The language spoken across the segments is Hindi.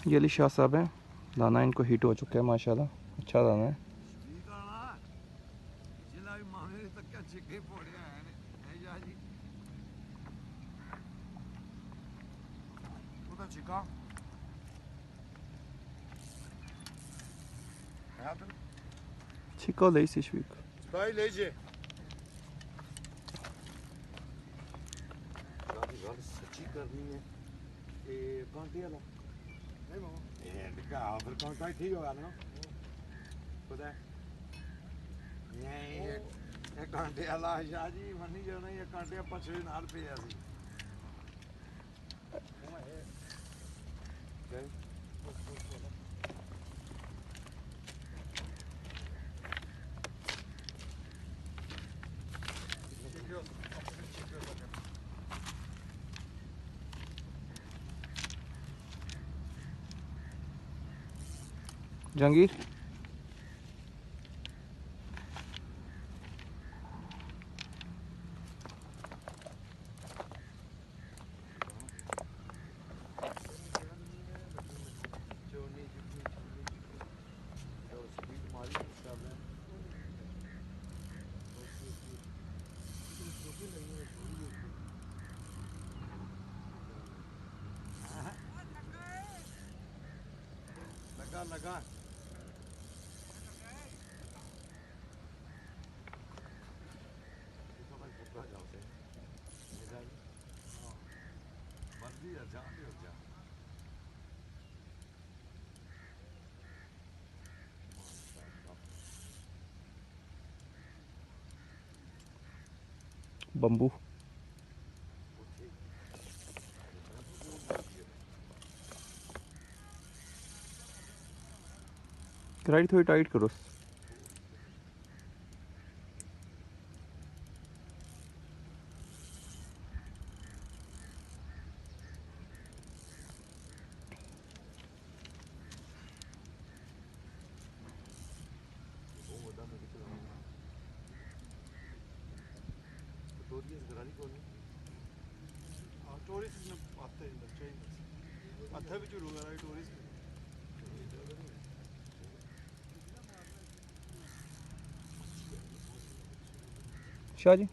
ये अली शाह साहब हैं, दाना इनको हीट हो चुका है माशाल्लाह, अच्छा दाना है। Chico Lace is weak. Sky leje. सारी गल सच्ची करनी है ते कांटे वाला नहीं मामा ये दिखा फिर कांटा ठीक होगा ना पता है नहीं ये कांटे वाला शाह जी मनी जाना ये कांटे पछड़े नाल पे ऐसी जहांगीर लगा लगा बम्बू राइट थोड़ी टाइट करो। शाह जी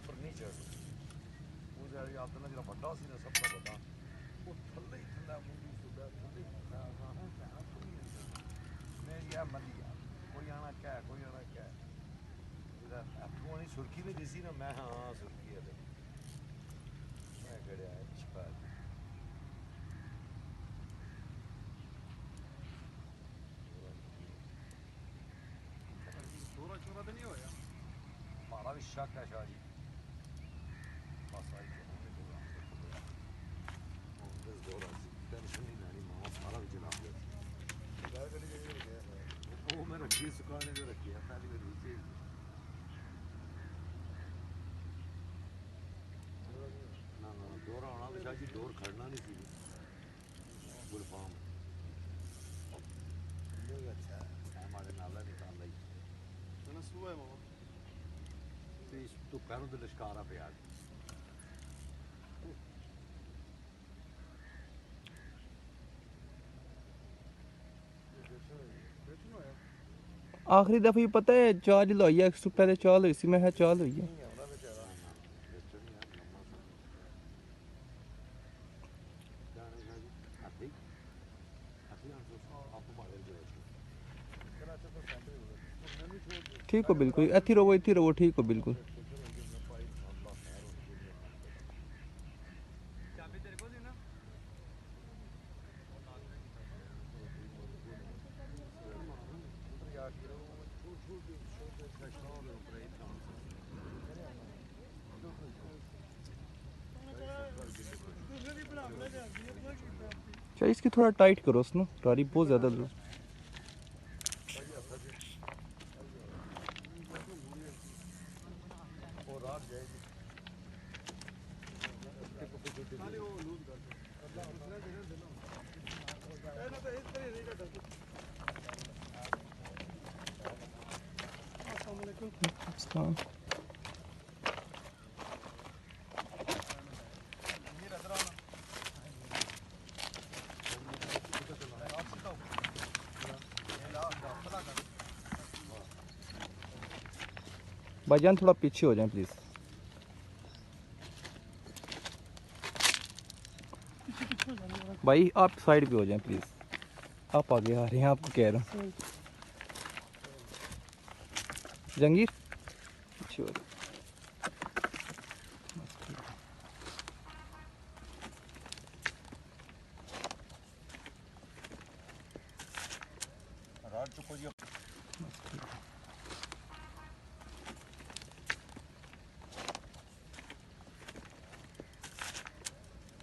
पर नहीं चढ़ वो जरा याद ना जरा बड़ा सी ना सबका बता वो थल्ले ही थल्ला मुंडी सुधा थल्ले मैं या मली यार कोई आना क्या है कोई आना क्या है इधर आपको नहीं सुर्खी में दिसी ना मैं हाँ सुर्खी है मैं गड़िया है छिपा थोड़ा छोरा तो नहीं होया हमारा भी शक है शाह जी बस आई टेंशन नहीं लेनी मामा सारा भी चला वो मैं रखी सुखाने जो रखी है पहली बार नीचे ना ना डोर आना तो शाह जी डोर खड़ना नहीं थी गुलफाम अच्छा हमारे नाला निकाल ली ना सुबह मामा तो पैरों तो लिशकारा पे आ आखिरी दफा पता है चाल लाई है, पहले चाल हुई सी, मैं चाल हुई है। ठीक हो बिल्कुल, इत्थी रहो ठीक हो बिल्कुल। अच्छा इसकी थोड़ा टाइट करो उसनो, रारी बहुत ज़्यादा लो। अस्सलाम। भाईजान थोड़ा पीछे हो जाएं प्लीज़। भाई आप साइड पे हो जाएं प्लीज़, आप आगे आ रहे हैं, आपको कह रहा हूँ। जंगीर पीछे हो जाए। रात चुको जी,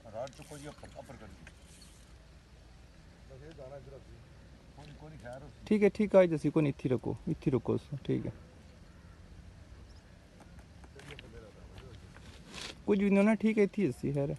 रात चुको जी, अपर कर दी। कोई खैर ठीक है ठीक है, जैसी को इत्थी रखो, इत्थी रखो उसको, ठीक है। कुछ भी नहीं होना, ठीक है, इत्थी जैसी खैर है।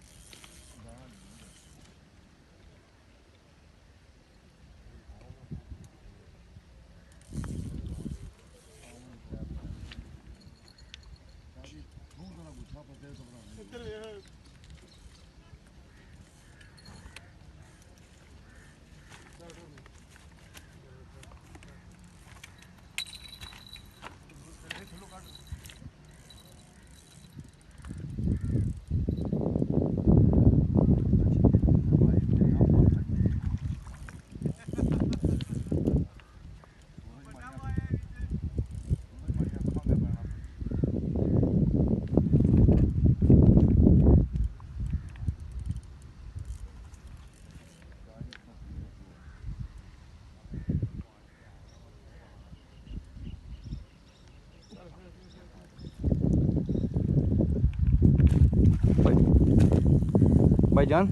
भाईजान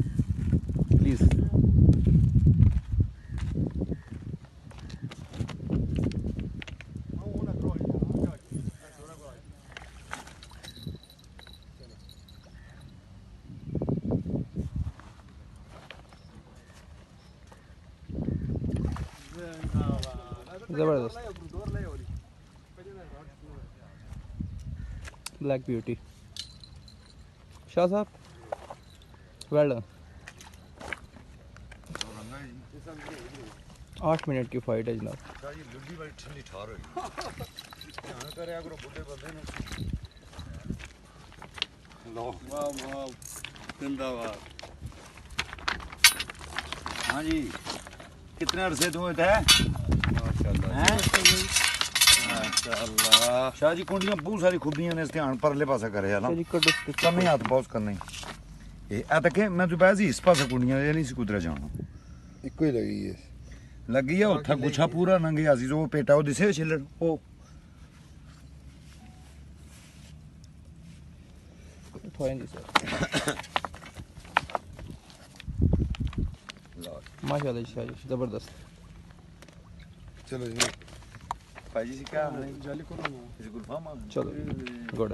प्लीज़। ज़बरदस्त ब्लैक ब्यूटी। शाह साहब वेल डन। 8 मिनट की फाइट है जनाब। जी लुड्डी बड़ी ठंडी ठार होगी। ध्यान करया करो बुढ़े बंदे ने। लो वाह वाह जिंदाबाद। हाँ जी, कितने अरसे हुए थे? माशाल्लाह माशाल्लाह। शाह जी कुंडियां बहुत सारी खुबियां ने, ध्यान परले पासे करे है ना करने हाथ पास करने ये आ तक मैं तो बैजी इस पासे कुंडियां ये नहीं सी कुदरे जाना इको ही लगी है लगी है उठा गुच्छा पूरा नंगे आसी जो पेटा वो दिसे छिलड़ ओ माशाल्लाह शाह जी ज़बरदस्त। चलो जी भाई जी क्या जाली को चलो गुड।